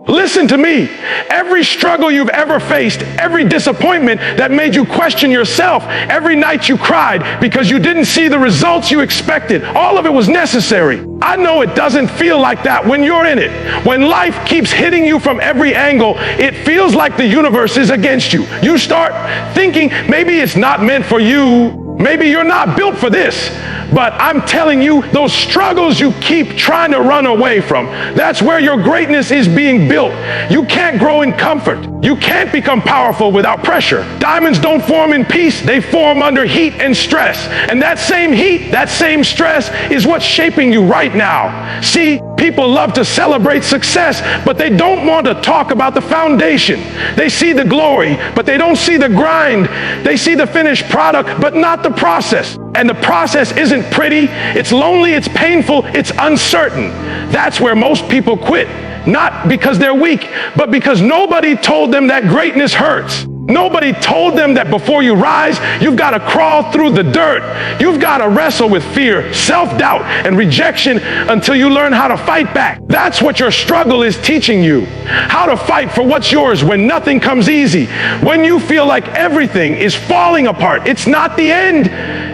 Listen to me. Every struggle you've ever faced, every disappointment that made you question yourself, every night you cried because you didn't see the results you expected, all of it was necessary. I know it doesn't feel like that when you're in it. When life keeps hitting you from every angle, it feels like the universe is against you. You start thinking maybe it's not meant for you. Maybe you're not built for this. But I'm telling you, those struggles you keep trying to run away from, that's where your greatness is being built. You can't grow in comfort. You can't become powerful without pressure. Diamonds don't form in peace. They form under heat and stress. And that same heat, that same stress is what's shaping you right now. See, people love to celebrate success, but they don't want to talk about the foundation. They see the glory, but they don't see the grind. They see the finished product, but not the process. And the process isn't pretty, it's lonely, it's painful, it's uncertain. That's where most people quit. Not because they're weak, but because nobody told them that greatness hurts. Nobody told them that before you rise, you've got to crawl through the dirt. You've got to wrestle with fear, self-doubt, and rejection until you learn how to fight back. That's what your struggle is teaching you. How to fight for what's yours when nothing comes easy. When you feel like everything is falling apart. It's not the end.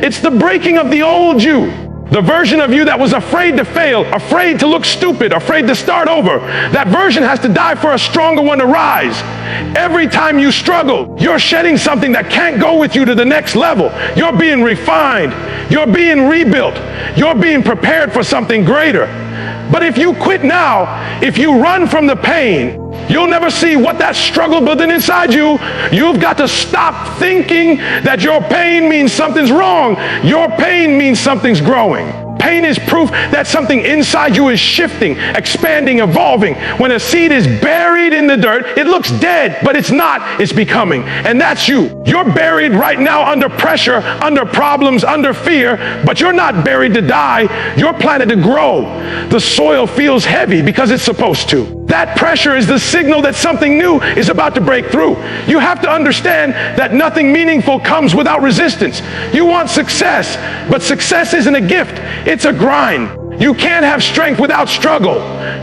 It's the breaking of the old you. The version of you that was afraid to fail, afraid to look stupid, afraid to start over. That version has to die for a stronger one to rise. Every time you struggle, you're shedding something that can't go with you to the next level. You're being refined. You're being rebuilt. You're being prepared for something greater. But if you quit now, if you run from the pain, you'll never see what that struggle building inside you. You've got to stop thinking that your pain means something's wrong. Your pain means something's growing. Pain is proof that something inside you is shifting, expanding, evolving. When a seed is buried in the dirt, it looks dead, but it's not, it's becoming. And that's you. You're buried right now under pressure, under problems, under fear, but you're not buried to die. You're planted to grow. The soil feels heavy because it's supposed to. That pressure is the signal that something new is about to break through. You have to understand that nothing meaningful comes without resistance. You want success, but success isn't a gift. It's a grind. You can't have strength without struggle.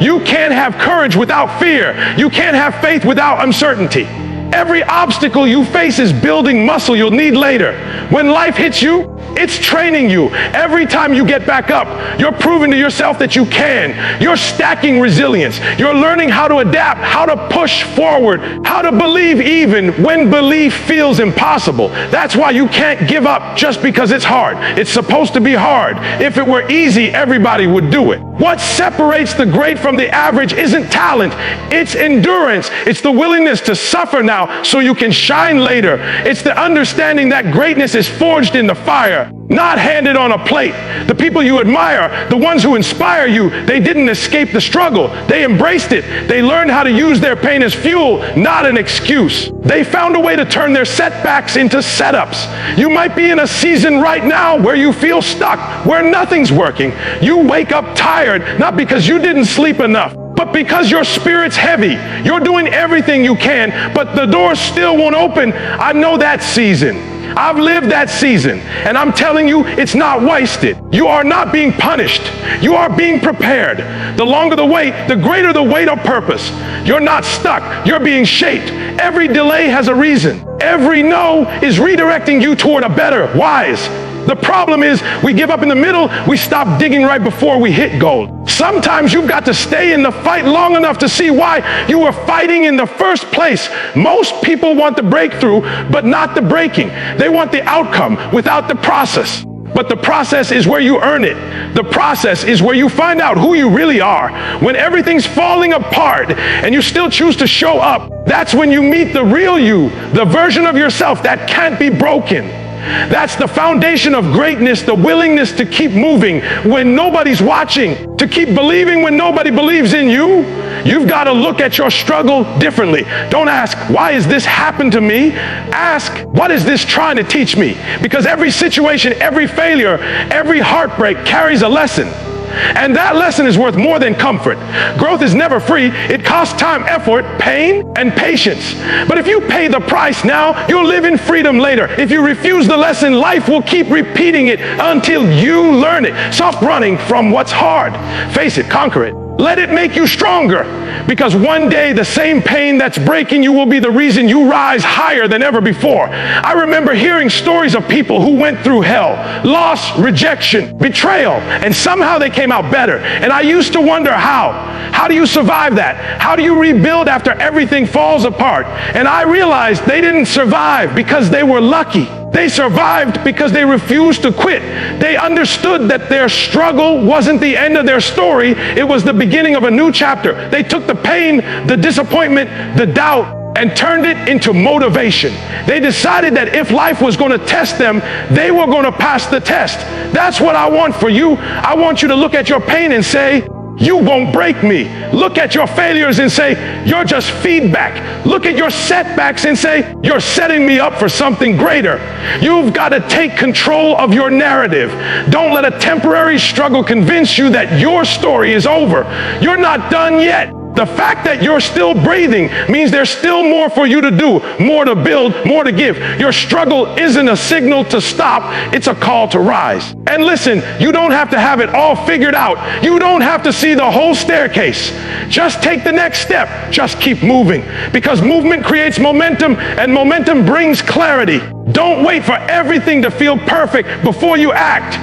You can't have courage without fear. You can't have faith without uncertainty. Every obstacle you face is building muscle you'll need later. When life hits you, it's training you. Every time you get back up, you're proving to yourself that you can. You're stacking resilience. You're learning how to adapt, how to push forward, how to believe even when belief feels impossible. That's why you can't give up just because it's hard. It's supposed to be hard. If it were easy, everybody would do it. What separates the great from the average isn't talent, it's endurance. It's the willingness to suffer now so you can shine later. It's the understanding that greatness is forged in the fire, not handed on a plate. The people you admire, the ones who inspire you, they didn't escape the struggle. They embraced it. They learned how to use their pain as fuel, not an excuse. They found a way to turn their setbacks into setups. You might be in a season right now where you feel stuck, where nothing's working. You wake up tired, not because you didn't sleep enough, but because your spirit's heavy. You're doing everything you can, but the doors still won't open. I know that season. I've lived that season, and I'm telling you, it's not wasted. You are not being punished. You are being prepared. The longer the wait, the greater the weight of purpose. You're not stuck. You're being shaped. Every delay has a reason. Every no is redirecting you toward a better, wise. The problem is we give up in the middle, we stop digging right before we hit gold. Sometimes you've got to stay in the fight long enough to see why you were fighting in the first place. Most people want the breakthrough, but not the breaking. They want the outcome without the process. But the process is where you earn it. The process is where you find out who you really are. When everything's falling apart and you still choose to show up, that's when you meet the real you, the version of yourself that can't be broken. That's the foundation of greatness, the willingness to keep moving when nobody's watching, to keep believing when nobody believes in you. You've got to look at your struggle differently. Don't ask, why has this happened to me? Ask, what is this trying to teach me? Because every situation, every failure, every heartbreak carries a lesson. And that lesson is worth more than comfort. Growth is never free. It costs time, effort, pain, and patience. But if you pay the price now, you'll live in freedom later. If you refuse the lesson, life will keep repeating it until you learn it. Stop running from what's hard. Face it, conquer it. Let it make you stronger. because one day the same pain that's breaking you will be the reason you rise higher than ever before. I remember hearing stories of people who went through hell, loss, rejection, betrayal, and somehow they came out better. And I used to wonder how. How do you survive that? How do you rebuild after everything falls apart? And I realized they didn't survive because they were lucky. They survived because they refused to quit. They understood that their struggle wasn't the end of their story. It was the beginning of a new chapter. They took the pain, the disappointment, the doubt, and turned it into motivation. They decided that if life was going to test them, they were going to pass the test. That's what I want for you. I want you to look at your pain and say, you won't break me. Look at your failures and say, you're just feedback. Look at your setbacks and say, you're setting me up for something greater. You've got to take control of your narrative. Don't let a temporary struggle convince you that your story is over. You're not done yet. The fact that you're still breathing means there's still more for you to do, more to build, more to give. Your struggle isn't a signal to stop, it's a call to rise. And listen, you don't have to have it all figured out. You don't have to see the whole staircase. Just take the next step. Just keep moving, because movement creates momentum, and momentum brings clarity. Don't wait for everything to feel perfect before you act.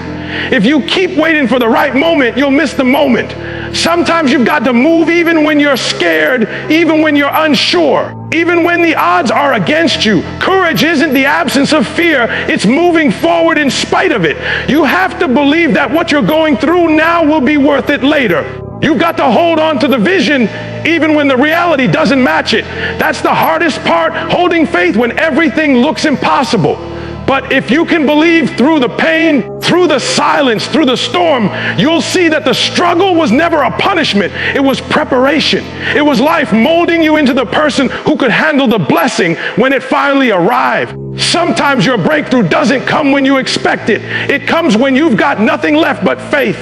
If you keep waiting for the right moment, you'll miss the moment. Sometimes you've got to move even when you're scared, even when you're unsure, even when the odds are against you. Courage isn't the absence of fear, it's moving forward in spite of it. You have to believe that what you're going through now will be worth it later. You've got to hold on to the vision even when the reality doesn't match it. That's the hardest part, holding faith when everything looks impossible. But if you can believe through the pain, through the silence, through the storm, you'll see that the struggle was never a punishment. It was preparation. It was life molding you into the person who could handle the blessing when it finally arrived. Sometimes your breakthrough doesn't come when you expect it. It comes when you've got nothing left but faith.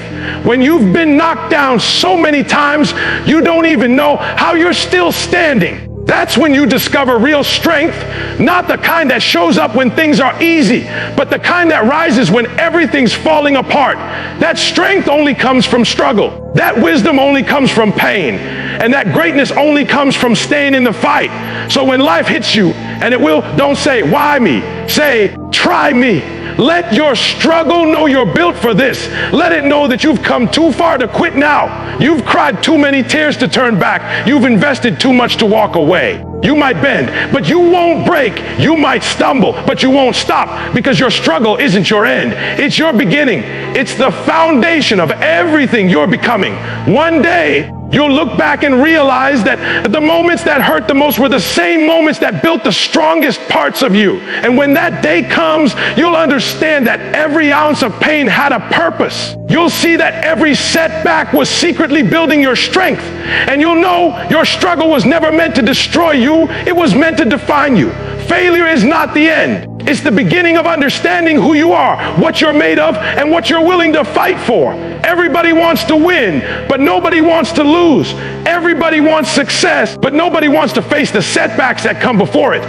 When you've been knocked down so many times, you don't even know how you're still standing. That's when you discover real strength, not the kind that shows up when things are easy, but the kind that rises when everything's falling apart. That strength only comes from struggle. That wisdom only comes from pain. And that greatness only comes from staying in the fight. So when life hits you, and it will, don't say, why me? Say, try me. Let your struggle know you're built for this. Let it know that you've come too far to quit now. You've cried too many tears to turn back. You've invested too much to walk away. You might bend, but you won't break. You might stumble, but you won't stop, because your struggle isn't your end. It's your beginning. It's the foundation of everything you're becoming. One day, you'll look back and realize that the moments that hurt the most were the same moments that built the strongest parts of you. And when that day comes, you'll understand that every ounce of pain had a purpose. You'll see that every setback was secretly building your strength. And you'll know your struggle was never meant to destroy you. It was meant to define you. Failure is not the end. It's the beginning of understanding who you are, what you're made of, and what you're willing to fight for. Everybody wants to win, but nobody wants to lose. Everybody wants success, but nobody wants to face the setbacks that come before it.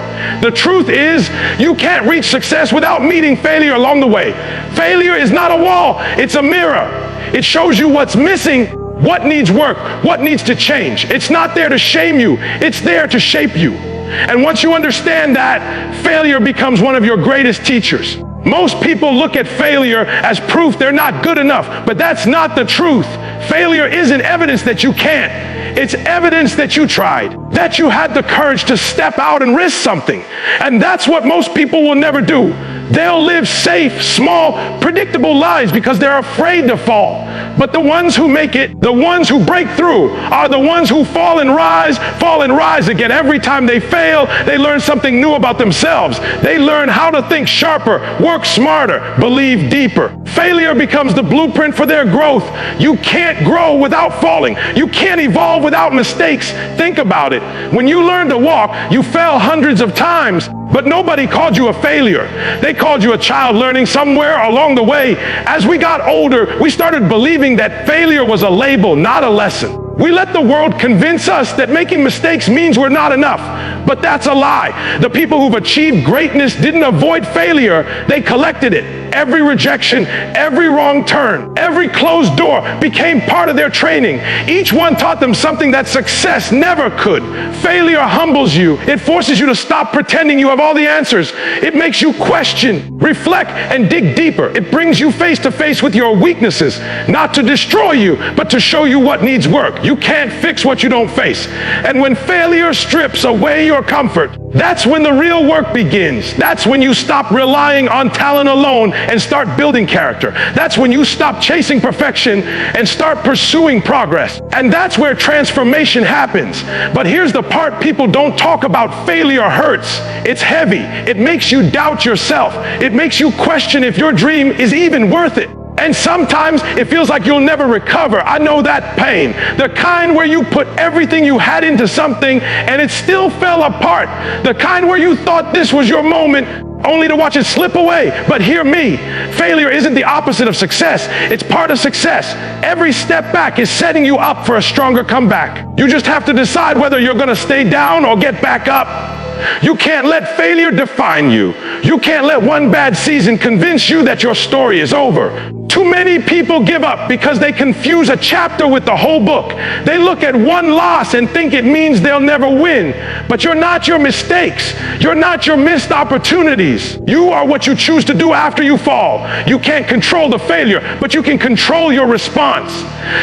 The truth is, you can't reach success without meeting failure along the way. Failure is not a wall, it's a mirror. It shows you what's missing, what needs work, what needs to change. It's not there to shame you, it's there to shape you. And once you understand that, failure becomes one of your greatest teachers. Most people look at failure as proof they're not good enough, but that's not the truth. Failure isn't evidence that you can't. It's evidence that you tried, that you had the courage to step out and risk something. And that's what most people will never do. They'll live safe, small, predictable lives because they're afraid to fall. But the ones who make it, the ones who break through, are the ones who fall and rise again. Every time they fail, they learn something new about themselves. They learn how to think sharper, work smarter, believe deeper. Failure becomes the blueprint for their growth. You can't grow without falling. You can't evolve without mistakes. Think about it. When you learned to walk, you fell hundreds of times, but nobody called you a failure. They called you a child learning somewhere along the way. As we got older, we started believing that failure was a label, not a lesson. We let the world convince us that making mistakes means we're not enough. But that's a lie. The people who've achieved greatness didn't avoid failure, they collected it. Every rejection, every wrong turn, every closed door became part of their training. Each one taught them something that success never could. Failure humbles you. It forces you to stop pretending you have all the answers. It makes you question, reflect, and dig deeper. It brings you face to face with your weaknesses, not to destroy you, but to show you what needs work. You can't fix what you don't face. And when failure strips away your comfort, that's when the real work begins. That's when you stop relying on talent alone and start building character. That's when you stop chasing perfection and start pursuing progress. And that's where transformation happens. But here's the part people don't talk about. Failure hurts. It's heavy. It makes you doubt yourself. It makes you question if your dream is even worth it. And sometimes it feels like you'll never recover. I know that pain. The kind where you put everything you had into something and it still fell apart. The kind where you thought this was your moment only to watch it slip away. But hear me, failure isn't the opposite of success. It's part of success. Every step back is setting you up for a stronger comeback. You just have to decide whether you're going to stay down or get back up. You can't let failure define you. You can't let one bad season convince you that your story is over. Too many people give up because they confuse a chapter with the whole book. They look at one loss and think it means they'll never win. But you're not your mistakes. You're not your missed opportunities. You are what you choose to do after you fall. You can't control the failure, but you can control your response.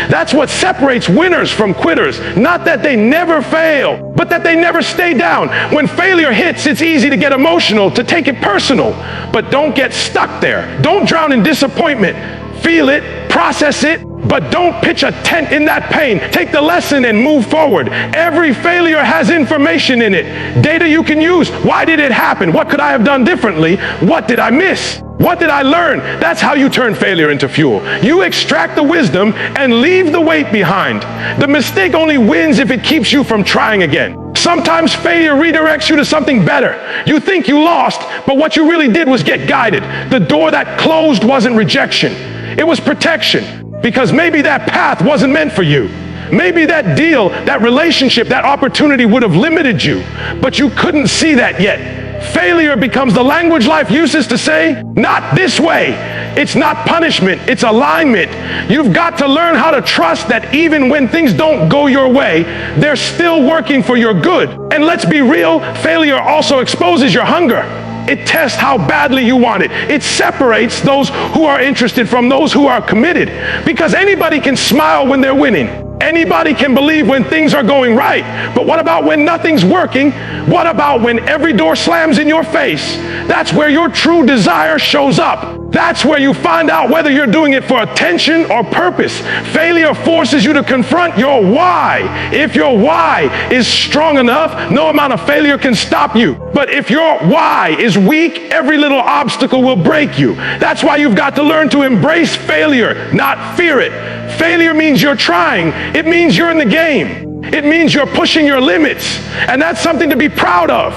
That's what separates winners from quitters. Not that they never fail, but that they never stay down. When failure hits, it's easy to get emotional, to take it personal. But don't get stuck there. Don't drown in disappointment. Feel it, process it, but don't pitch a tent in that pain. Take the lesson and move forward. Every failure has information in it. Data you can use. Why did it happen? What could I have done differently? What did I miss? What did I learn? That's how you turn failure into fuel. You extract the wisdom and leave the weight behind. The mistake only wins if it keeps you from trying again. Sometimes failure redirects you to something better. You think you lost, but what you really did was get guided. The door that closed wasn't rejection. It was protection, because maybe that path wasn't meant for you. Maybe that deal, that relationship, that opportunity would have limited you, but you couldn't see that yet. Failure becomes the language life uses to say, not this way. It's not punishment, it's alignment. You've got to learn how to trust that even when things don't go your way, they're still working for your good. And let's be real, failure also exposes your hunger. It tests how badly you want it. It separates those who are interested from those who are committed. Because anybody can smile when they're winning. Anybody can believe when things are going right. But what about when nothing's working? What about when every door slams in your face? That's where your true desire shows up. That's where you find out whether you're doing it for attention or purpose. Failure forces you to confront your why. If your why is strong enough, no amount of failure can stop you. But if your why is weak, every little obstacle will break you. That's why you've got to learn to embrace failure, not fear it. Failure means you're trying. It means you're in the game. It means you're pushing your limits. And that's something to be proud of.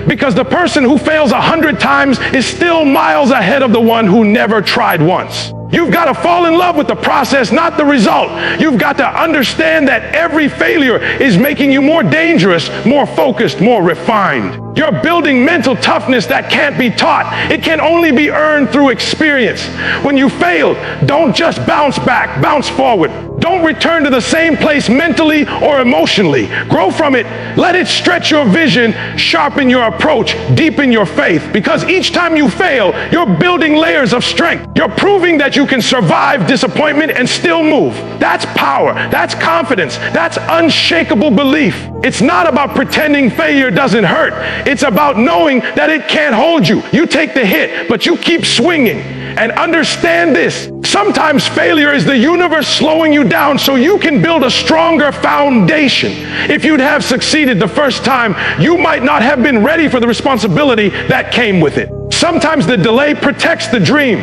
Because the person who fails 100 times is still miles ahead of the one who never tried once. You've got to fall in love with the process, not the result. You've got to understand that every failure is making you more dangerous, more focused, more refined. You're building mental toughness that can't be taught. It can only be earned through experience. When you fail, don't just bounce back, bounce forward. Don't return to the same place mentally or emotionally. Grow from it. Let it stretch your vision, sharpen your approach, deepen your faith. Because each time you fail, you're building layers of strength. You're proving that you can survive disappointment and still move. That's power. That's confidence. That's unshakable belief. It's not about pretending failure doesn't hurt. It's about knowing that it can't hold you. You take the hit, but you keep swinging. And understand this. Sometimes failure is the universe slowing you down so you can build a stronger foundation. If you'd have succeeded the first time, you might not have been ready for the responsibility that came with it. Sometimes the delay protects the dream.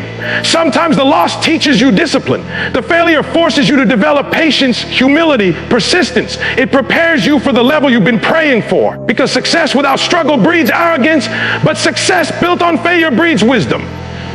Sometimes the loss teaches you discipline. The failure forces you to develop patience, humility, persistence. It prepares you for the level you've been praying for. Because success without struggle breeds arrogance, but success built on failure breeds wisdom.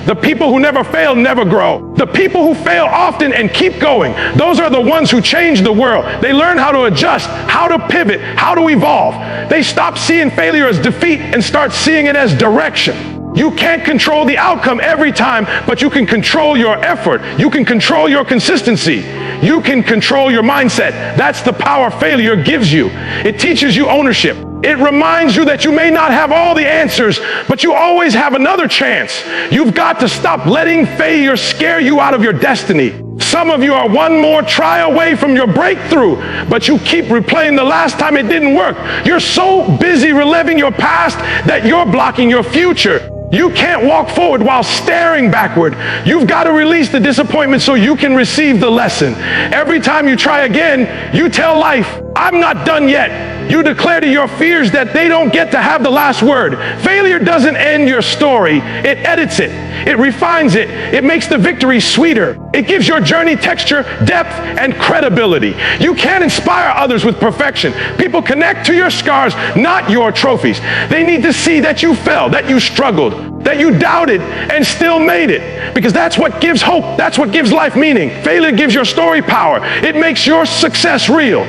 The people who never fail never grow. The people who fail often and keep going, those are the ones who change the world. They learn how to adjust, how to pivot, how to evolve. They stop seeing failure as defeat and start seeing it as direction. You can't control the outcome every time, but you can control your effort. You can control your consistency. You can control your mindset. That's the power failure gives you. It teaches you ownership. It reminds you that you may not have all the answers, but you always have another chance. You've got to stop letting failure scare you out of your destiny. Some of you are one more try away from your breakthrough, but you keep replaying the last time it didn't work. You're so busy reliving your past that you're blocking your future. You can't walk forward while staring backward. You've got to release the disappointment so you can receive the lesson. Every time you try again, you tell life, I'm not done yet. You declare to your fears that they don't get to have the last word. Failure doesn't end your story. It edits it. It refines it. It makes the victory sweeter. It gives your journey texture, depth, and credibility. You can't inspire others with perfection. People connect to your scars, not your trophies. They need to see that you fell, that you struggled, that you doubted and still made it. Because that's what gives hope. That's what gives life meaning. Failure gives your story power. It makes your success real.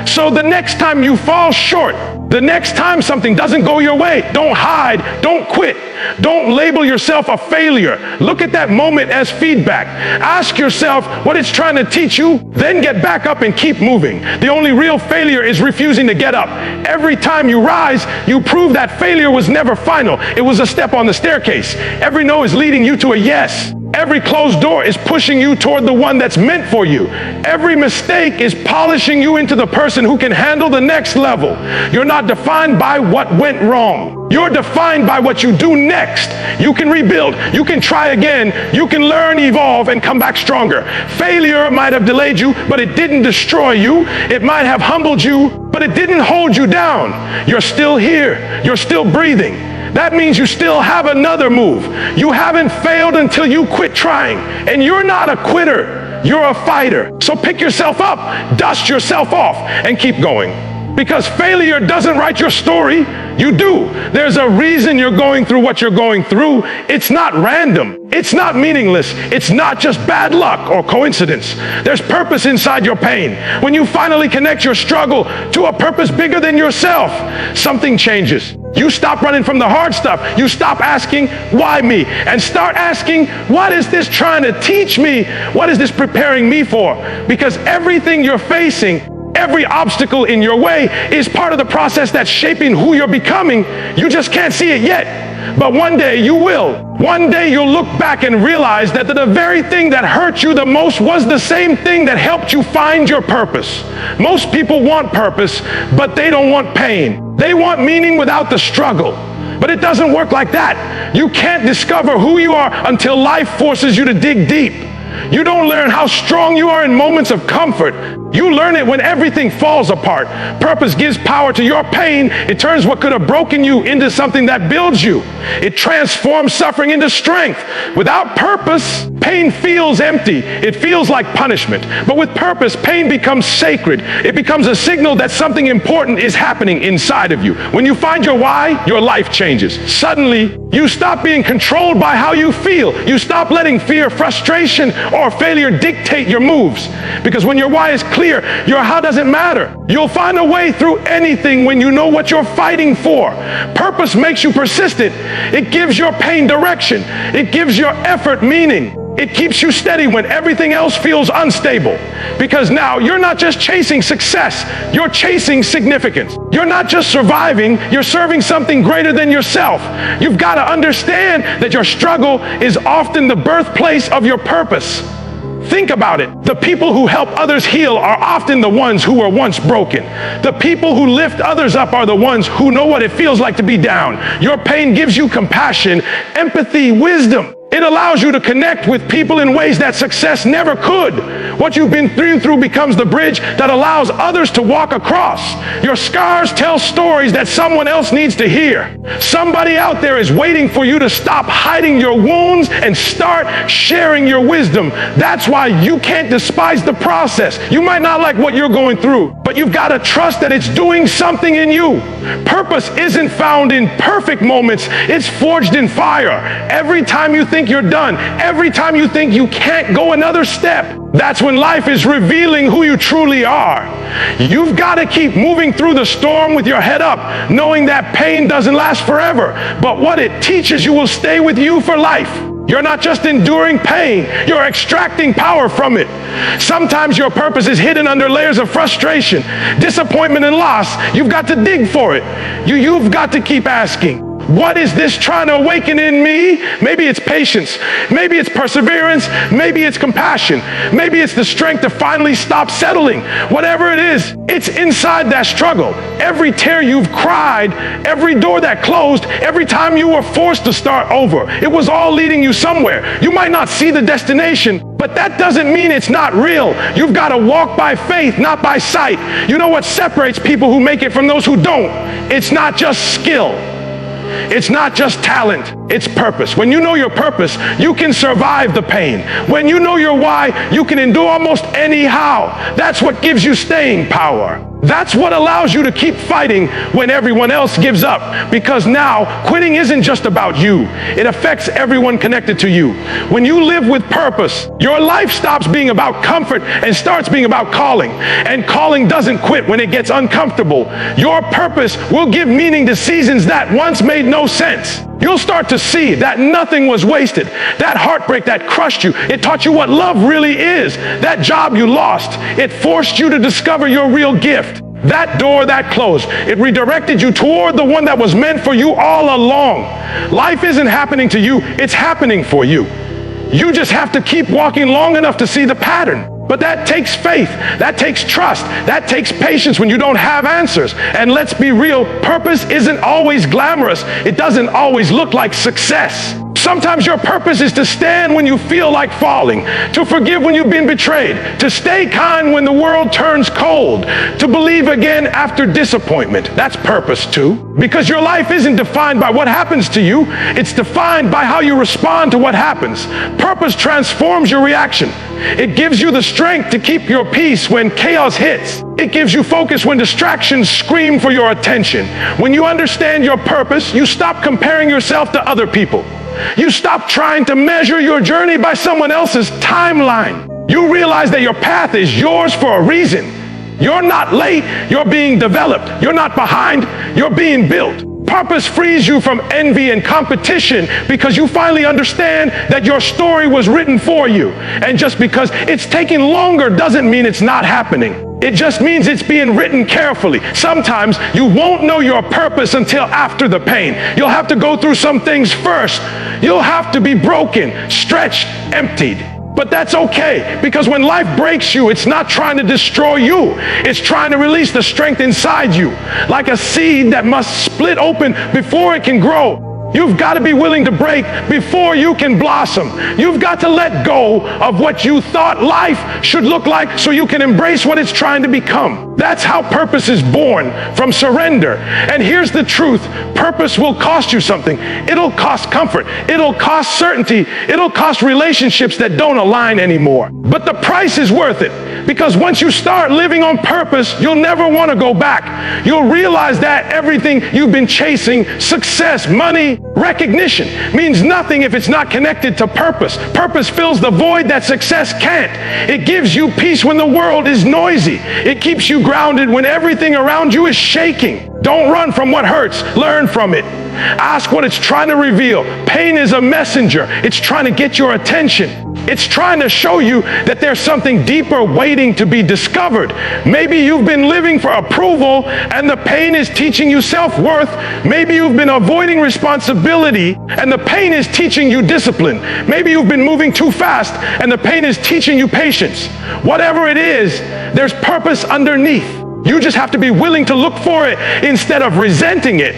So the next time you fall short, the next time something doesn't go your way, don't hide, don't quit, don't label yourself a failure. Look at that moment as feedback. Ask yourself what it's trying to teach you, then get back up and keep moving. The only real failure is refusing to get up. Every time you rise, you prove that failure was never final. It was a step on the staircase. Every no is leading you to a yes. Every closed door is pushing you toward the one that's meant for you. Every mistake is polishing you into the person who can handle the next level. You're not defined by what went wrong. You're defined by what you do next. You can rebuild. You can try again. You can learn, evolve, and come back stronger. Failure might have delayed you, but it didn't destroy you. It might have humbled you, but it didn't hold you down. You're still here. You're still breathing. That means you still have another move. You haven't failed until you quit trying. And you're not a quitter. You're a fighter. So pick yourself up, dust yourself off, and keep going. Because failure doesn't write your story. You do. There's a reason you're going through what you're going through. It's not random. It's not meaningless. It's not just bad luck or coincidence. There's purpose inside your pain. When you finally connect your struggle to a purpose bigger than yourself, something changes. You stop running from the hard stuff. You stop asking, why me? And start asking, what is this trying to teach me? What is this preparing me for? Because everything you're facing, every obstacle in your way is part of the process that's shaping who you're becoming. You just can't see it yet. But one day you will. One day you'll look back and realize that the very thing that hurt you the most was the same thing that helped you find your purpose. Most people want purpose, but they don't want pain. They want meaning without the struggle. But it doesn't work like that. You can't discover who you are until life forces you to dig deep. You don't learn how strong you are in moments of comfort. You learn it when everything falls apart. Purpose gives power to your pain. It turns what could have broken you into something that builds you. It transforms suffering into strength. Without purpose, pain feels empty. It feels like punishment. But with purpose, pain becomes sacred. It becomes a signal that something important is happening inside of you. When you find your why, your life changes. Suddenly, you stop being controlled by how you feel. You stop letting fear, frustration, or failure dictate your moves. Because when your why is clear, your how doesn't matter. You'll find a way through anything when you know what you're fighting for. Purpose makes you persistent. It gives your pain direction. It gives your effort meaning. It keeps you steady when everything else feels unstable. Because now you're not just chasing success, you're chasing significance. You're not just surviving, you're serving something greater than yourself. You've got to understand that your struggle is often the birthplace of your purpose. Think about it. The people who help others heal are often the ones who were once broken. The people who lift others up are the ones who know what it feels like to be down. Your pain gives you compassion, empathy, wisdom. It allows you to connect with people in ways that success never could. What you've been through becomes the bridge that allows others to walk across. Your scars tell stories that someone else needs to hear. Somebody out there is waiting for you to stop hiding your wounds and start sharing your wisdom. That's why you can't despise the process. You might not like what you're going through, but you've got to trust that it's doing something in you. Purpose isn't found in perfect moments. It's forged in fire. Every time you think you're done, every time you think you can't go another step, That's when life is revealing who you truly are. You've got to keep moving through the storm with your head up, knowing that pain doesn't last forever, but what it teaches you will stay with you for life. You're not just enduring pain, you're extracting power from it. Sometimes your purpose is hidden under layers of frustration, disappointment, and loss. You've got to dig for it. You've got to keep asking, what is this trying to awaken in me? Maybe it's patience. Maybe it's perseverance. Maybe it's compassion. Maybe it's the strength to finally stop settling. Whatever it is, it's inside that struggle. Every tear you've cried, every door that closed, every time you were forced to start over, it was all leading you somewhere. You might not see the destination, but that doesn't mean it's not real. You've got to walk by faith, not by sight. You know what separates people who make it from those who don't? It's not just skill. It's not just talent, it's purpose. When you know your purpose, you can survive the pain. When you know your why, you can endure almost anyhow. That's what gives you staying power. That's what allows you to keep fighting when everyone else gives up. Because now, quitting isn't just about you. It affects everyone connected to you. When you live with purpose, your life stops being about comfort and starts being about calling. And calling doesn't quit when it gets uncomfortable. Your purpose will give meaning to seasons that once made no sense. You'll start to see that nothing was wasted. That heartbreak that crushed you, it taught you what love really is. That job you lost, it forced you to discover your real gift. That door that closed, it redirected you toward the one that was meant for you all along. Life isn't happening to you, it's happening for you. You just have to keep walking long enough to see the pattern. But that takes faith, that takes trust, that takes patience when you don't have answers. And let's be real, purpose isn't always glamorous. It doesn't always look like success. Sometimes your purpose is to stand when you feel like falling, to forgive when you've been betrayed, to stay kind when the world turns cold, to believe again after disappointment. That's purpose too. Because your life isn't defined by what happens to you, it's defined by how you respond to what happens. Purpose transforms your reaction. It gives you the strength to keep your peace when chaos hits. It gives you focus when distractions scream for your attention. When you understand your purpose, you stop comparing yourself to other people. You stop trying to measure your journey by someone else's timeline. You realize that your path is yours for a reason. You're not late, you're being developed. You're not behind, you're being built. Purpose frees you from envy and competition because you finally understand that your story was written for you. And just because it's taking longer doesn't mean it's not happening. It just means it's being written carefully. Sometimes you won't know your purpose until after the pain. You'll have to go through some things first. You'll have to be broken, stretched, emptied. But that's okay, because when life breaks you, it's not trying to destroy you. It's trying to release the strength inside you, like a seed that must split open before it can grow. You've got to be willing to break before you can blossom. You've got to let go of what you thought life should look like so you can embrace what it's trying to become. That's how purpose is born, from surrender. And here's the truth. Purpose will cost you something. It'll cost comfort. It'll cost certainty. It'll cost relationships that don't align anymore. But the price is worth it, because once you start living on purpose, you'll never want to go back. You'll realize that everything you've been chasing, success, money, recognition, means nothing if it's not connected to purpose. Purpose fills the void that success can't. It gives you peace when the world is noisy. It keeps you grounded when everything around you is shaking. Don't run from what hurts. Learn from it. Ask what it's trying to reveal. Pain is a messenger. It's trying to get your attention. It's trying to show you that there's something deeper waiting to be discovered. Maybe you've been living for approval and the pain is teaching you self-worth. Maybe you've been avoiding responsibility and the pain is teaching you discipline. Maybe you've been moving too fast and the pain is teaching you patience. Whatever it is, there's purpose underneath. You just have to be willing to look for it instead of resenting it.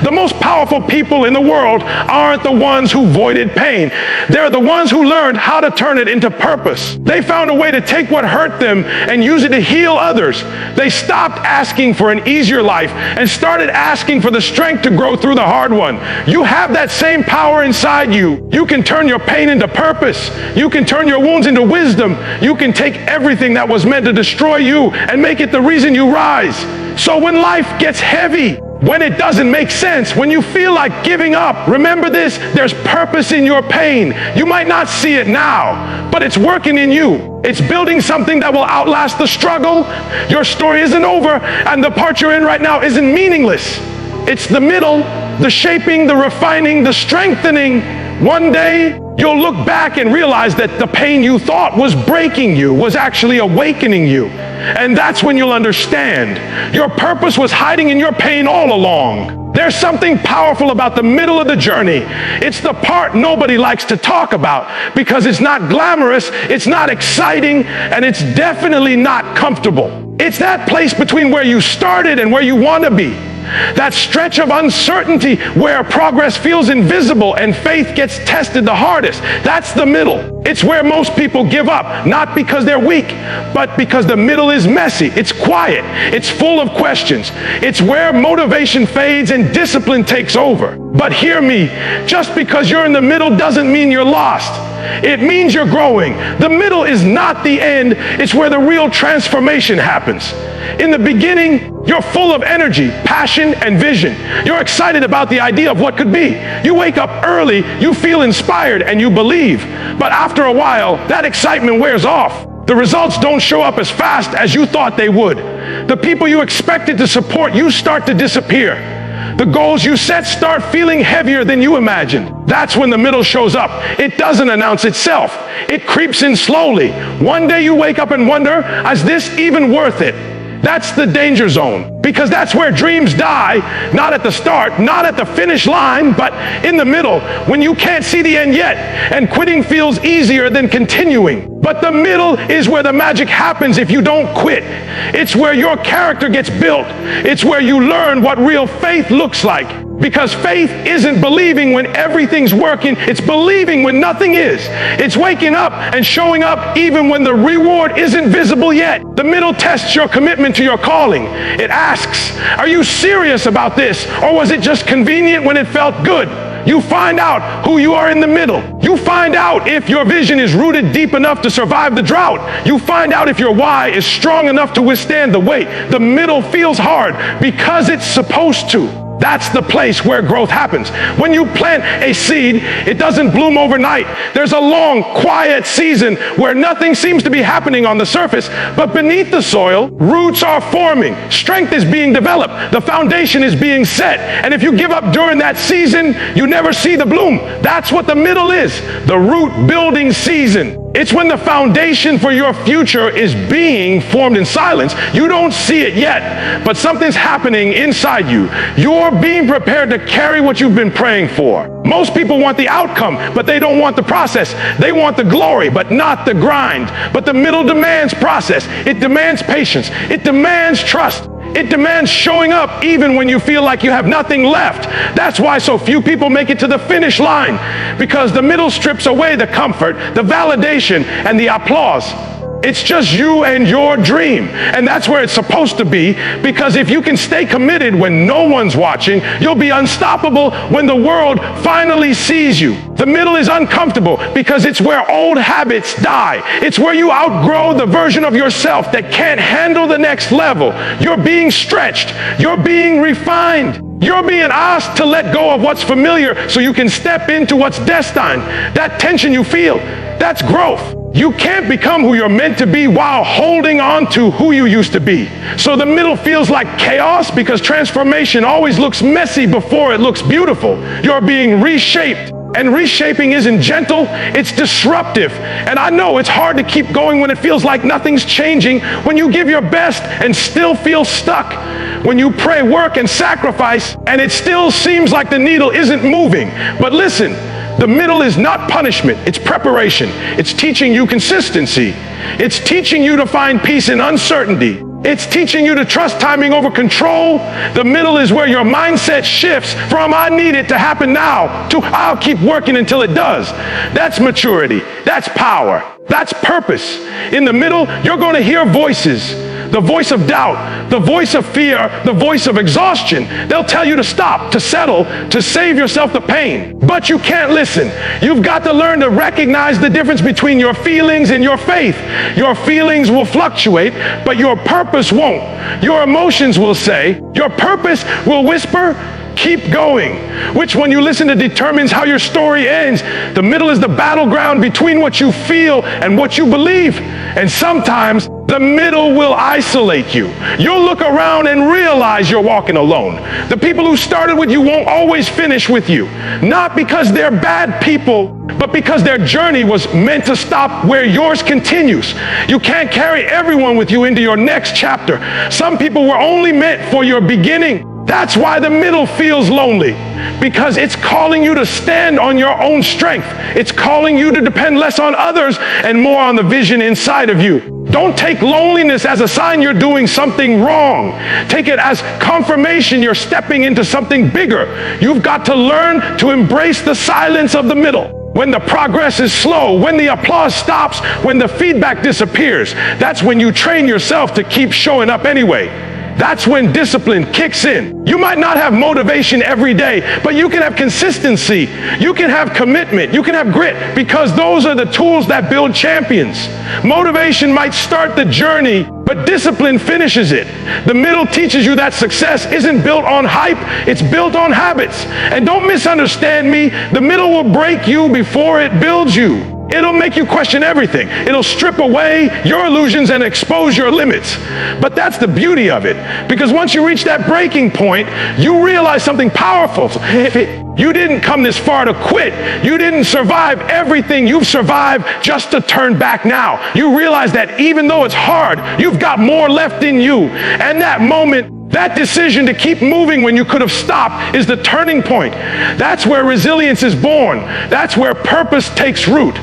The most powerful people in the world aren't the ones who avoided pain. They're the ones who learned how to turn it into purpose. They found a way to take what hurt them and use it to heal others. They stopped asking for an easier life and started asking for the strength to grow through the hard one. You have that same power inside you. You can turn your pain into purpose. You can turn your wounds into wisdom. You can take everything that was meant to destroy you and make it the reason you rise. So when life gets heavy, When it doesn't make sense, when you feel like giving up, remember this, there's purpose in your pain. You might not see it now, but it's working in you. It's building something that will outlast the struggle. Your story isn't over, and the part you're in right now isn't meaningless. It's the middle, the shaping, the refining, the strengthening. One day, you'll look back and realize that the pain you thought was breaking you was actually awakening you. And that's when you'll understand. Your purpose was hiding in your pain all along. There's something powerful about the middle of the journey. It's the part nobody likes to talk about because it's not glamorous, it's not exciting, and it's definitely not comfortable. It's that place between where you started and where you want to be. That stretch of uncertainty where progress feels invisible and faith gets tested the hardest. That's the middle. It's where most people give up, not because they're weak, but because the middle is messy. It's quiet. It's full of questions. It's where motivation fades and discipline takes over. But hear me, just because you're in the middle doesn't mean you're lost. It means you're growing. The middle is not the end. It's where the real transformation happens. In the beginning, you're full of energy, passion, and vision. You're excited about the idea of what could be. You wake up early, you feel inspired, and you believe. But after a while, that excitement wears off. The results don't show up as fast as you thought they would. The people you expected to support you start to disappear. The goals you set start feeling heavier than you imagined. That's when the middle shows up. It doesn't announce itself. It creeps in slowly. One day you wake up and wonder, is this even worth it? That's the danger zone, because that's where dreams die, not at the start, not at the finish line, but in the middle, when you can't see the end yet, and quitting feels easier than continuing. But the middle is where the magic happens if you don't quit. It's where your character gets built. It's where you learn what real faith looks like. Because faith isn't believing when everything's working, it's believing when nothing is. It's waking up and showing up even when the reward isn't visible yet. The middle tests your commitment to your calling. It asks, are you serious about this, or was it just convenient when it felt good? You find out who you are in the middle. You find out if your vision is rooted deep enough to survive the drought. You find out if your why is strong enough to withstand the weight. The middle feels hard because it's supposed to. That's the place where growth happens. When you plant a seed, it doesn't bloom overnight. There's a long, quiet season where nothing seems to be happening on the surface, but beneath the soil, roots are forming. Strength is being developed. The foundation is being set. And if you give up during that season, you never see the bloom. That's what the middle is, the root building season. It's when the foundation for your future is being formed in silence. You don't see it yet, but something's happening inside you. You're being prepared to carry what you've been praying for. Most people want the outcome, but they don't want the process. They want the glory, but not the grind. But the middle demands process. It demands patience. It demands trust. It demands showing up even when you feel like you have nothing left. That's why so few people make it to the finish line, because the middle strips away the comfort, the validation, and the applause. It's just you and your dream. And that's where it's supposed to be, because if you can stay committed when no one's watching, you'll be unstoppable when the world finally sees you. The middle is uncomfortable because it's where old habits die. It's where you outgrow the version of yourself that can't handle the next level. You're being stretched. You're being refined. You're being asked to let go of what's familiar so you can step into what's destined. That tension you feel, that's growth. You can't become who you're meant to be while holding on to who you used to be. So the middle feels like chaos because transformation always looks messy before it looks beautiful. You're being reshaped. And reshaping isn't gentle, it's disruptive. And I know it's hard to keep going when it feels like nothing's changing, when you give your best and still feel stuck, when you pray, work, and sacrifice, and it still seems like the needle isn't moving. But listen, the middle is not punishment, it's preparation. It's teaching you consistency. It's teaching you to find peace in uncertainty. It's teaching you to trust timing over control. The middle is where your mindset shifts from I need it to happen now to I'll keep working until it does. That's maturity. That's power. That's purpose. In the middle, you're going to hear voices. the voice of doubt, the voice of fear, the voice of exhaustion. They'll tell you to stop, to settle, to save yourself the pain. But you can't listen. You've got to learn to recognize the difference between your feelings and your faith. Your feelings will fluctuate, but your purpose won't. Your emotions will say, your purpose will whisper, keep going, which when you listen to determines how your story ends. The middle is the battleground between what you feel and what you believe. And sometimes the middle will isolate you. You'll look around and realize you're walking alone. The people who started with you won't always finish with you. Not because they're bad people, but because their journey was meant to stop where yours continues. You can't carry everyone with you into your next chapter. Some people were only meant for your beginning. That's why the middle feels lonely, because it's calling you to stand on your own strength. It's calling you to depend less on others and more on the vision inside of you. Don't take loneliness as a sign you're doing something wrong. Take it as confirmation you're stepping into something bigger. You've got to learn to embrace the silence of the middle. When the progress is slow, when the applause stops, when the feedback disappears, that's when you train yourself to keep showing up anyway. That's when discipline kicks in. You might not have motivation every day, but you can have consistency. You can have commitment. You can have grit, because those are the tools that build champions. Motivation might start the journey, but discipline finishes it. The middle teaches you that success isn't built on hype, it's built on habits. And don't misunderstand me, the middle will break you before it builds you. It'll make you question everything. It'll strip away your illusions and expose your limits. But that's the beauty of it, because once you reach that breaking point, you realize something powerful. You didn't come this far to quit. You didn't survive everything you've survived just to turn back now. You realize that even though it's hard, you've got more left in you. And that moment, that decision to keep moving when you could have stopped, is the turning point. That's where resilience is born. That's where purpose takes root.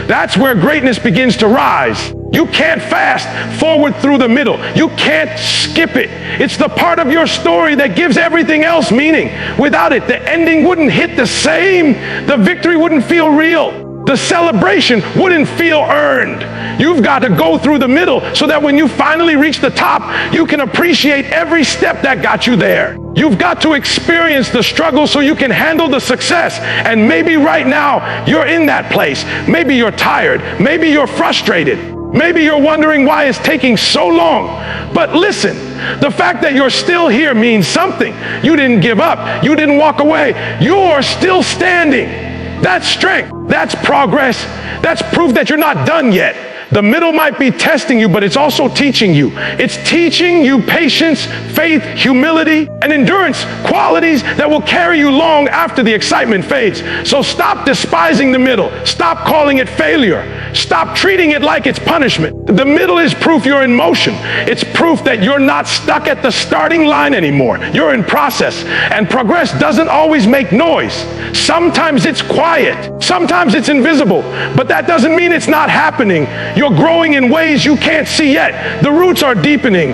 That's where greatness begins to rise. You can't fast forward through the middle. You can't skip it. It's the part of your story that gives everything else meaning. Without it, the ending wouldn't hit the same. The victory wouldn't feel real. The celebration wouldn't feel earned. You've got to go through the middle so that when you finally reach the top, you can appreciate every step that got you there. You've got to experience the struggle so you can handle the success. And maybe right now you're in that place. Maybe you're tired. Maybe you're frustrated. Maybe you're wondering why it's taking so long. But listen, the fact that you're still here means something. You didn't give up. You didn't walk away. You're still standing. That's strength. That's progress. That's proof that you're not done yet. The middle might be testing you, but it's also teaching you. It's teaching you patience, faith, humility, and endurance, qualities that will carry you long after the excitement fades. So stop despising the middle. Stop calling it failure. Stop treating it like it's punishment. The middle is proof you're in motion. It's proof that you're not stuck at the starting line anymore. You're in process. And progress doesn't always make noise. Sometimes it's quiet. Sometimes it's invisible. But that doesn't mean it's not happening. You're growing in ways you can't see yet. The roots are deepening.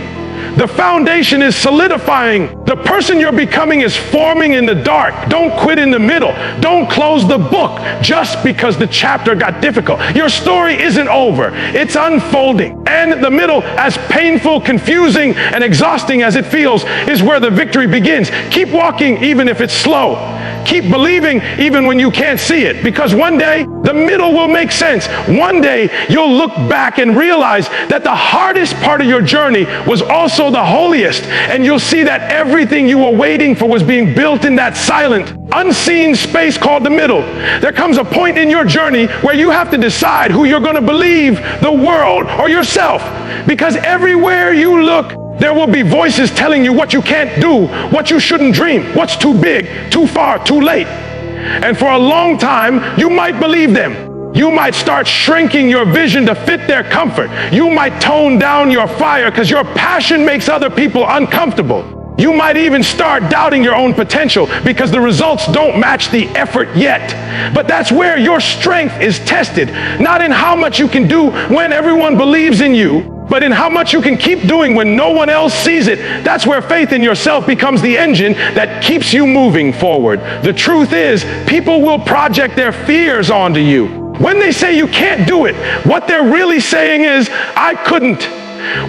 The foundation is solidifying. The person you're becoming is forming in the dark. Don't quit in the middle. Don't close the book just because the chapter got difficult. Your story isn't over. It's unfolding. And the middle, as painful, confusing, and exhausting as it feels, is where the victory begins. Keep walking even if it's slow. Keep believing even when you can't see it, because one day the middle will make sense. One day you'll look back and realize that the hardest part of your journey was also the holiest, and you'll see that everything you were waiting for was being built in that silent, unseen space called the middle. There comes a point in your journey where you have to decide who you're going to believe, the world or yourself, because everywhere you look, there will be voices telling you what you can't do, what you shouldn't dream, what's too big, too far, too late. And for a long time, you might believe them. You might start shrinking your vision to fit their comfort. You might tone down your fire because your passion makes other people uncomfortable. You might even start doubting your own potential because the results don't match the effort yet. But that's where your strength is tested, not in how much you can do when everyone believes in you, but in how much you can keep doing when no one else sees it. That's where faith in yourself becomes the engine that keeps you moving forward. The truth is, people will project their fears onto you. When they say you can't do it, what they're really saying is, I couldn't.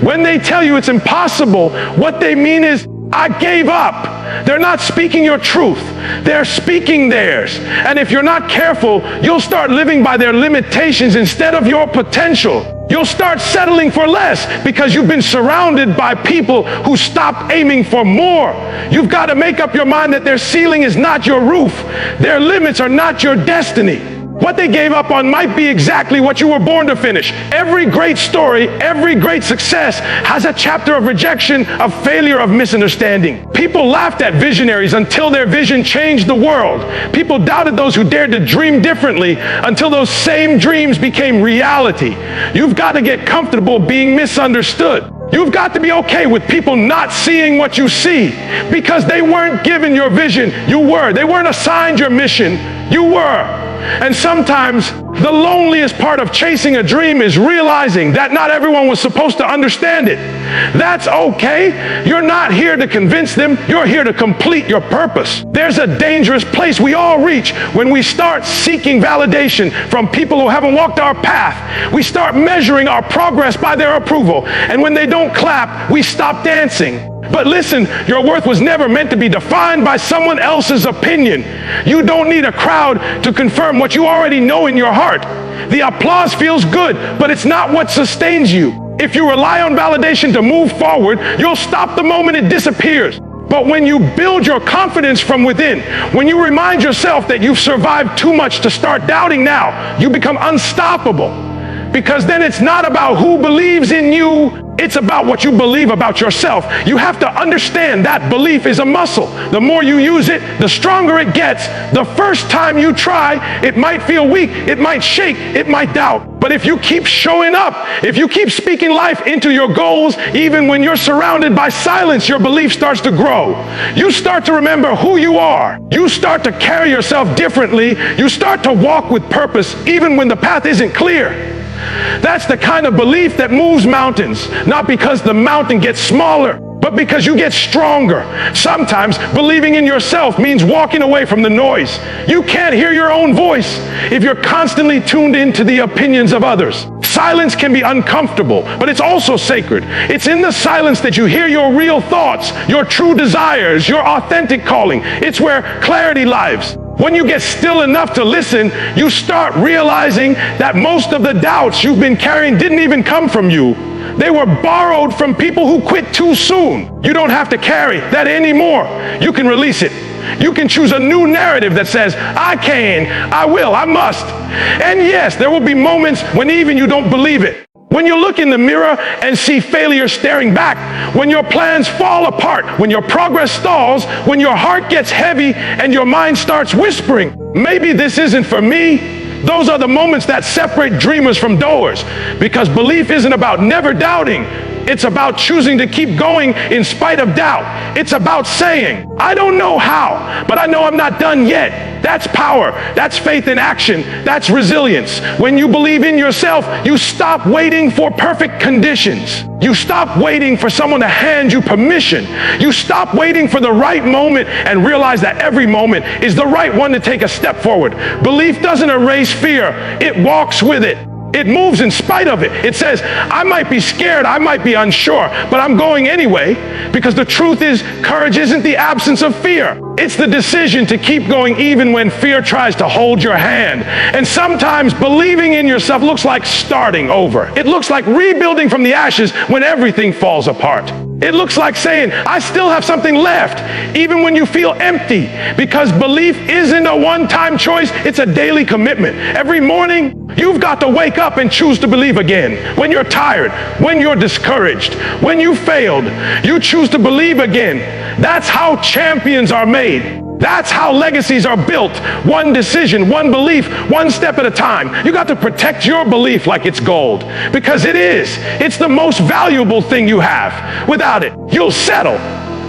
When they tell you it's impossible, what they mean is, I gave up. They're not speaking your truth. They're speaking theirs. And if you're not careful, you'll start living by their limitations instead of your potential. You'll start settling for less because you've been surrounded by people who stop aiming for more. You've got to make up your mind that their ceiling is not your roof. Their limits are not your destiny. What they gave up on might be exactly what you were born to finish. Every great story, every great success has a chapter of rejection, of failure, of misunderstanding. People laughed at visionaries until their vision changed the world. People doubted those who dared to dream differently until those same dreams became reality. You've got to get comfortable being misunderstood. You've got to be okay with people not seeing what you see because they weren't given your vision. You were. They weren't assigned your mission. You were. And sometimes the loneliest part of chasing a dream is realizing that not everyone was supposed to understand it. That's okay. You're not here to convince them. You're here to complete your purpose. There's a dangerous place we all reach when we start seeking validation from people who haven't walked our path. We start measuring our progress by their approval. And when they don't clap, we stop dancing. But listen, your worth was never meant to be defined by someone else's opinion. You don't need a crowd to confirm what you already know in your heart. The applause feels good, but it's not what sustains you. If you rely on validation to move forward, you'll stop the moment it disappears. But when you build your confidence from within, when you remind yourself that you've survived too much to start doubting now, you become unstoppable. Because then it's not about who believes in you, it's about what you believe about yourself. You have to understand that belief is a muscle. The more you use it, the stronger it gets. The first time you try, it might feel weak, it might shake, it might doubt. But if you keep showing up, if you keep speaking life into your goals, even when you're surrounded by silence, your belief starts to grow. You start to remember who you are. You start to carry yourself differently. You start to walk with purpose, even when the path isn't clear. That's the kind of belief that moves mountains, not because the mountain gets smaller, but because you get stronger. Sometimes believing in yourself means walking away from the noise. You can't hear your own voice if you're constantly tuned into the opinions of others. Silence can be uncomfortable, but it's also sacred. It's in the silence that you hear your real thoughts, your true desires, your authentic calling. It's where clarity lives. When you get still enough to listen, you start realizing that most of the doubts you've been carrying didn't even come from you. They were borrowed from people who quit too soon. You don't have to carry that anymore. You can release it. You can choose a new narrative that says, I can, I will, I must. And yes, there will be moments when even you don't believe it. When you look in the mirror and see failure staring back, when your plans fall apart, when your progress stalls, when your heart gets heavy and your mind starts whispering, maybe this isn't for me. Those are the moments that separate dreamers from doers, because belief isn't about never doubting. It's about choosing to keep going in spite of doubt. It's about saying, I don't know how, but I know I'm not done yet. That's power. That's faith in action. That's resilience. When you believe in yourself, you stop waiting for perfect conditions. You stop waiting for someone to hand you permission. You stop waiting for the right moment and realize that every moment is the right one to take a step forward. Belief doesn't erase fear. It walks with it. It moves in spite of it. It says, I might be scared, I might be unsure, but I'm going anyway, because the truth is, courage isn't the absence of fear. It's the decision to keep going even when fear tries to hold your hand. And sometimes believing in yourself looks like starting over. It looks like rebuilding from the ashes when everything falls apart. It looks like saying, I still have something left, even when you feel empty, because belief isn't a one-time choice, it's a daily commitment. Every morning, you've got to wake up and choose to believe again. When you're tired, when you're discouraged, when you failed, you choose to believe again. That's how champions are made. That's how legacies are built. One decision, one belief, one step at a time. You got to protect your belief like it's gold, because it is. It's the most valuable thing you have. Without it, you'll settle.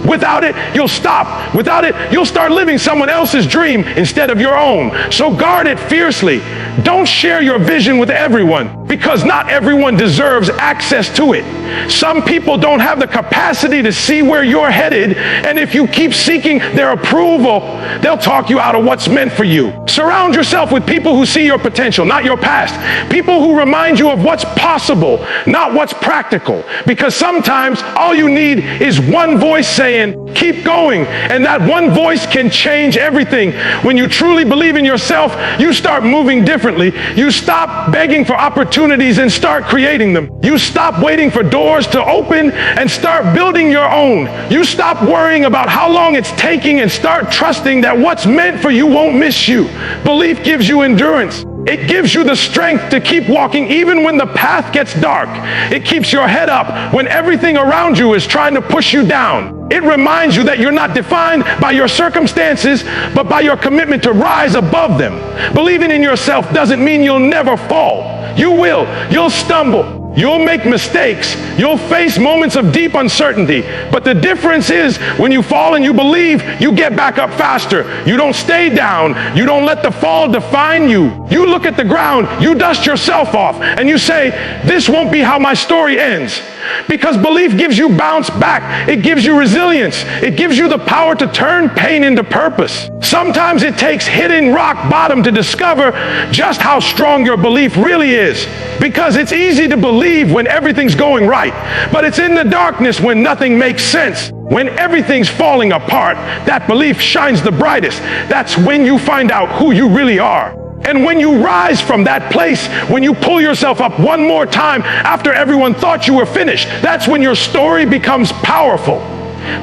Without it, you'll stop. Without it, you'll start living someone else's dream instead of your own. So guard it fiercely. Don't share your vision with everyone. because not everyone deserves access to it. Some people don't have the capacity to see where you're headed, and if you keep seeking their approval, they'll talk you out of what's meant for you. Surround yourself with people who see your potential, not your past. People who remind you of what's possible, not what's practical. Because sometimes all you need is one voice saying, keep going, and that one voice can change everything. When you truly believe in yourself, you start moving differently. You stop begging for opportunities and start creating them. You stop waiting for doors to open and start building your own. You stop worrying about how long it's taking and start trusting that what's meant for you won't miss you. Belief gives you endurance. It gives you the strength to keep walking even when the path gets dark. It keeps your head up when everything around you is trying to push you down. It reminds you that you're not defined by your circumstances, but by your commitment to rise above them. Believing in yourself doesn't mean you'll never fall. You will. You'll stumble. You'll make mistakes. You'll face moments of deep uncertainty. But the difference is when you fall and you believe, you get back up faster. You don't stay down. You don't let the fall define you. You look at the ground, you dust yourself off, and you say, this won't be how my story ends. Because belief gives you bounce back. It gives you resilience. It gives you the power to turn pain into purpose. Sometimes it takes hitting rock bottom to discover just how strong your belief really is. Because it's easy to believe when everything's going right, but it's in the darkness when nothing makes sense. When everything's falling apart, that belief shines the brightest. That's when you find out who you really are. And when you rise from that place, when you pull yourself up one more time after everyone thought you were finished, that's when your story becomes powerful.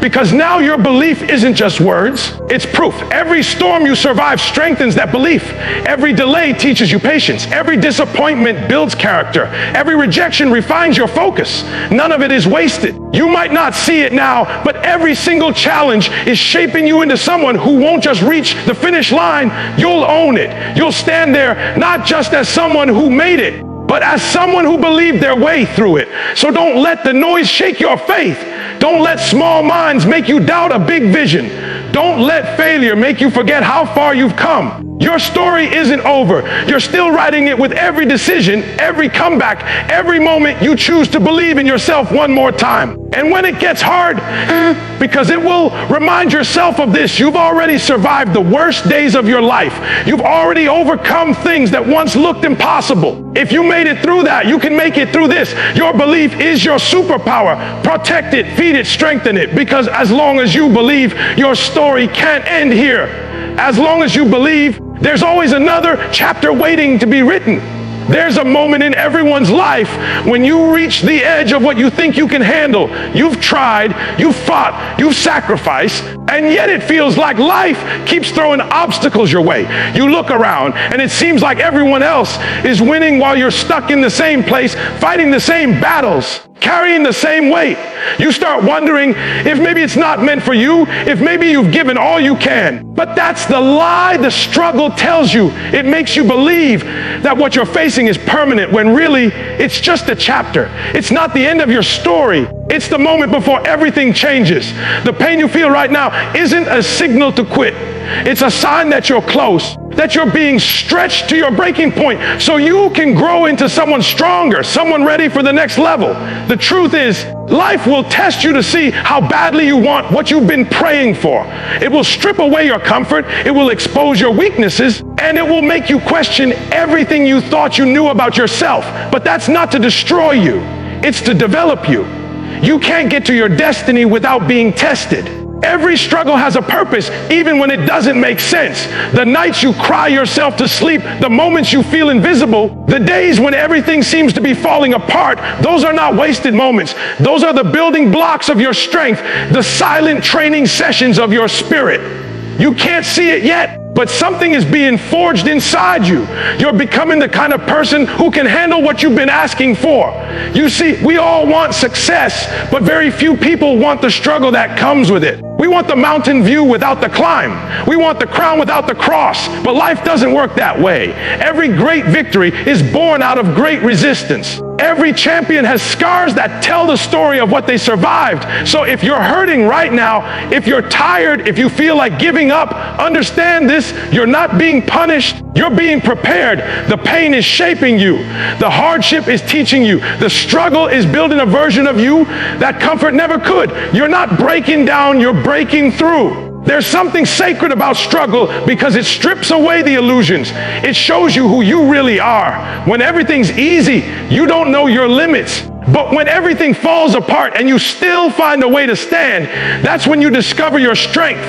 Because now your belief isn't just words, it's proof. Every storm you survive strengthens that belief. Every delay teaches you patience. Every disappointment builds character. Every rejection refines your focus. None of it is wasted. You might not see it now, but every single challenge is shaping you into someone who won't just reach the finish line. You'll own it. You'll stand there not just as someone who made it, but as someone who believed their way through it. So don't let the noise shake your faith. Don't let small minds make you doubt a big vision. Don't let failure make you forget how far you've come. Your story isn't over. You're still writing it with every decision, every comeback, every moment you choose to believe in yourself one more time. And when it gets hard, because it will remind yourself of this, you've already survived the worst days of your life. You've already overcome things that once looked impossible. If you made it through that, you can make it through this. Your belief is your superpower. Protect it, feed it, strengthen it, because as long as you believe, your story can't end here. As long as you believe, there's always another chapter waiting to be written. There's a moment in everyone's life when you reach the edge of what you think you can handle. You've tried, you've fought, you've sacrificed, and yet it feels like life keeps throwing obstacles your way. You look around and it seems like everyone else is winning while you're stuck in the same place, fighting the same battles, carrying the same weight. You start wondering if maybe it's not meant for you, if maybe you've given all you can. But that's the lie the struggle tells you. It makes you believe that what you're facing is permanent when really it's just a chapter. It's not the end of your story. It's the moment before everything changes. The pain you feel right now isn't a signal to quit. It's a sign that you're close, that you're being stretched to your breaking point so you can grow into someone stronger, someone ready for the next level. The truth is, life will test you to see how badly you want what you've been praying for. It will strip away your comfort, it will expose your weaknesses, and it will make you question everything you thought you knew about yourself. But that's not to destroy you, it's to develop you. You can't get to your destiny without being tested. Every struggle has a purpose, even when it doesn't make sense. The nights you cry yourself to sleep, the moments you feel invisible, the days when everything seems to be falling apart, those are not wasted moments. Those are the building blocks of your strength, the silent training sessions of your spirit. You can't see it yet, but something is being forged inside you. You're becoming the kind of person who can handle what you've been asking for. You see, we all want success, but very few people want the struggle that comes with it. We want the mountain view without the climb. We want the crown without the cross, but life doesn't work that way. Every great victory is born out of great resistance. Every champion has scars that tell the story of what they survived. So if you're hurting right now, if you're tired, if you feel like giving up, understand this: you're not being punished, you're being prepared. The pain is shaping you. The hardship is teaching you. The struggle is building a version of you that comfort never could. You're not breaking down, you're breaking through. There's something sacred about struggle because it strips away the illusions. It shows you who you really are. When everything's easy, you don't know your limits. But when everything falls apart and you still find a way to stand, that's when you discover your strength.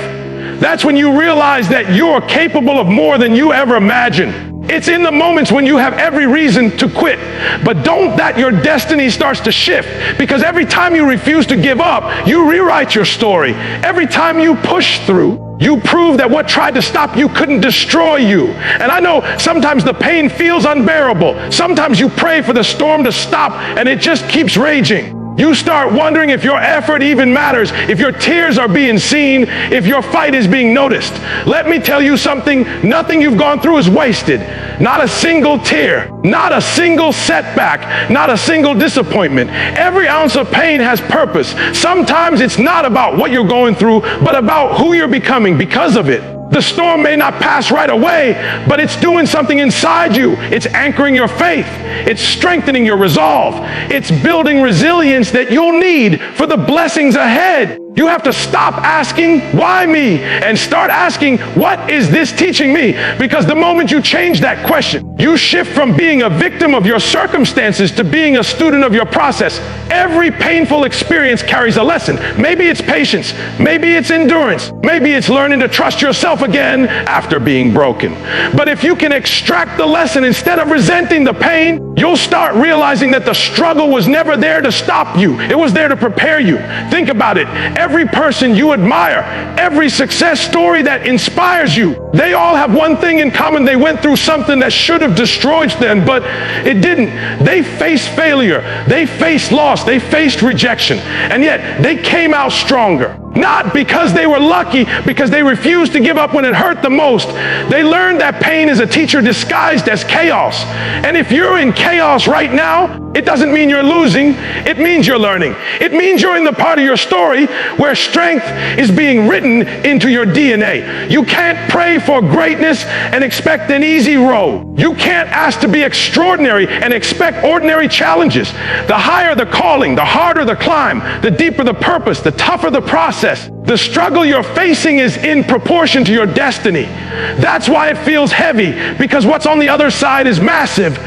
That's when you realize that you're capable of more than you ever imagined. It's in the moments when you have every reason to quit. But don't that your destiny starts to shift, because every time you refuse to give up, you rewrite your story. Every time you push through, you prove that what tried to stop you couldn't destroy you. And I know sometimes the pain feels unbearable. Sometimes you pray for the storm to stop and it just keeps raging. You start wondering if your effort even matters, if your tears are being seen, if your fight is being noticed. Let me tell you something: nothing you've gone through is wasted. Not a single tear, not a single setback, not a single disappointment. Every ounce of pain has purpose. Sometimes it's not about what you're going through, but about who you're becoming because of it. The storm may not pass right away, but it's doing something inside you. It's anchoring your faith. It's strengthening your resolve. It's building resilience that you'll need for the blessings ahead. You have to stop asking, why me? And start asking, what is this teaching me? Because the moment you change that question, you shift from being a victim of your circumstances to being a student of your process. Every painful experience carries a lesson. Maybe it's patience. Maybe it's endurance. Maybe it's learning to trust yourself again after being broken. But if you can extract the lesson instead of resenting the pain, you'll start realizing that the struggle was never there to stop you. It was there to prepare you. Think about it. Every person you admire, every success story that inspires you, they all have one thing in common: they went through something that should have destroyed them, but it didn't. They faced failure, they faced loss, they faced rejection, and yet they came out stronger. Not because they were lucky, because they refused to give up when it hurt the most. They learned that pain is a teacher disguised as chaos. And if you're in chaos right now, it doesn't mean you're losing. It means you're learning. It means you're in the part of your story where strength is being written into your DNA. You can't pray for greatness and expect an easy road. You can't ask to be extraordinary and expect ordinary challenges. The higher the calling, the harder the climb, the deeper the purpose, the tougher the process. The struggle you're facing is in proportion to your destiny. That's why it feels heavy, because what's on the other side is massive.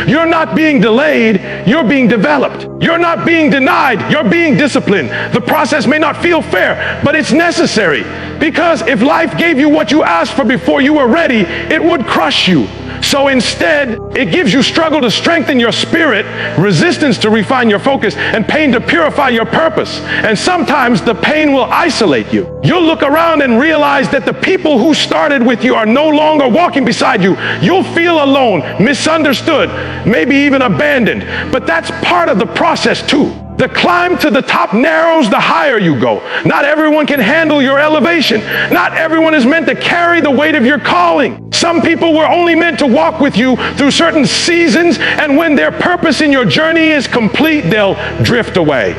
You're not being delayed, you're being developed. You're not being denied, you're being disciplined. The process may not feel fair, but it's necessary, because if life gave you what you asked for before you were ready, it would crush you. So instead, it gives you struggle to strengthen your spirit, resistance to refine your focus, and pain to purify your purpose. And sometimes the pain will isolate you. You'll look around and realize that the people who started with you are no longer walking beside you. You'll feel alone, misunderstood, maybe even abandoned. But that's part of the process too. The climb to the top narrows the higher you go. Not everyone can handle your elevation. Not everyone is meant to carry the weight of your calling. Some people were only meant to walk with you through certain seasons, and when their purpose in your journey is complete, they'll drift away.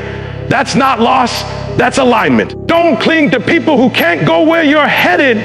That's not loss, that's alignment. Don't cling to people who can't go where you're headed.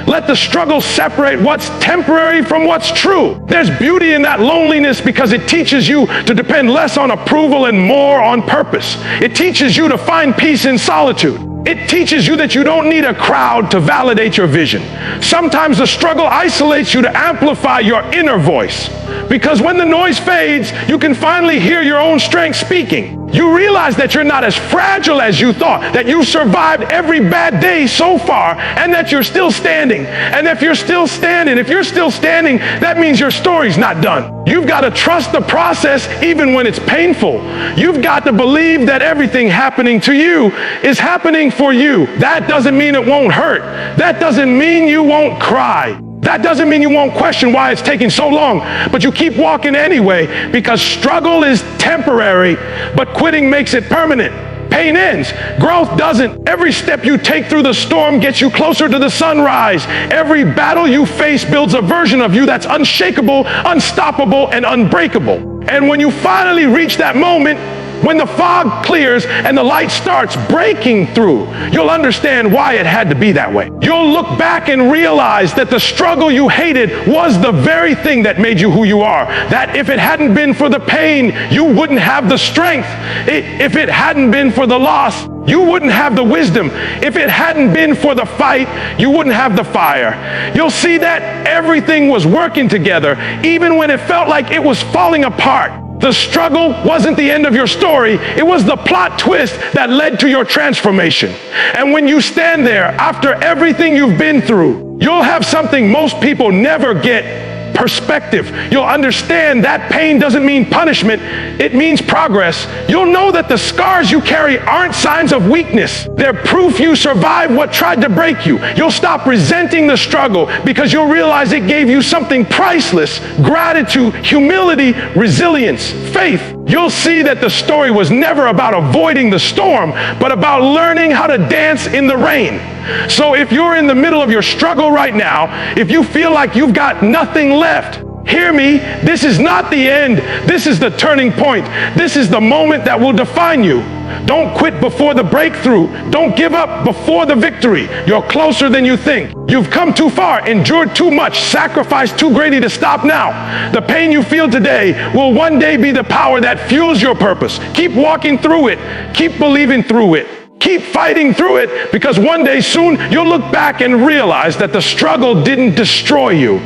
Let the struggle separate what's temporary from what's true. There's beauty in that loneliness because it teaches you to depend less on approval and more on purpose. It teaches you to find peace in solitude. It teaches you that you don't need a crowd to validate your vision. Sometimes the struggle isolates you to amplify your inner voice, because when the noise fades, you can finally hear your own strength speaking. You realize that you're not as fragile as you thought, that you survived every bad day so far, and that you're still standing. And if you're still standing, that means your story's not done. You've got to trust the process even when it's painful. You've got to believe that everything happening to you is happening for you. That doesn't mean it won't hurt. That doesn't mean you won't cry. That doesn't mean you won't question why it's taking so long, but you keep walking anyway, because struggle is temporary, but quitting makes it permanent. Pain ends, growth doesn't. Every step you take through the storm gets you closer to the sunrise. Every battle you face builds a version of you that's unshakable, unstoppable, and unbreakable. And when you finally reach that moment, when the fog clears and the light starts breaking through, you'll understand why it had to be that way. You'll look back and realize that the struggle you hated was the very thing that made you who you are. That if it hadn't been for the pain, you wouldn't have the strength. If it hadn't been for the loss, you wouldn't have the wisdom. If it hadn't been for the fight, you wouldn't have the fire. You'll see that everything was working together, even when it felt like it was falling apart. The struggle wasn't the end of your story. It was the plot twist that led to your transformation. And when you stand there after everything you've been through, you'll have something most people never get: perspective. You'll understand that pain doesn't mean punishment, it means progress. You'll know that the scars you carry aren't signs of weakness. They're proof you survived what tried to break you. You'll stop resenting the struggle because you'll realize it gave you something priceless: gratitude, humility, resilience, faith. You'll see that the story was never about avoiding the storm, but about learning how to dance in the rain. So if you're in the middle of your struggle right now, if you feel like you've got nothing left, hear me, this is not the end. This is the turning point. This is the moment that will define you. Don't quit before the breakthrough. Don't give up before the victory. You're closer than you think. You've come too far, endured too much, sacrificed too greatly to stop now. The pain you feel today will one day be the power that fuels your purpose. Keep walking through it. Keep believing through it. Keep fighting through it, because one day soon you'll look back and realize that the struggle didn't destroy you.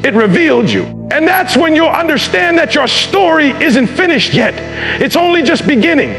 It revealed you. And that's when you'll understand that your story isn't finished yet. It's only just beginning.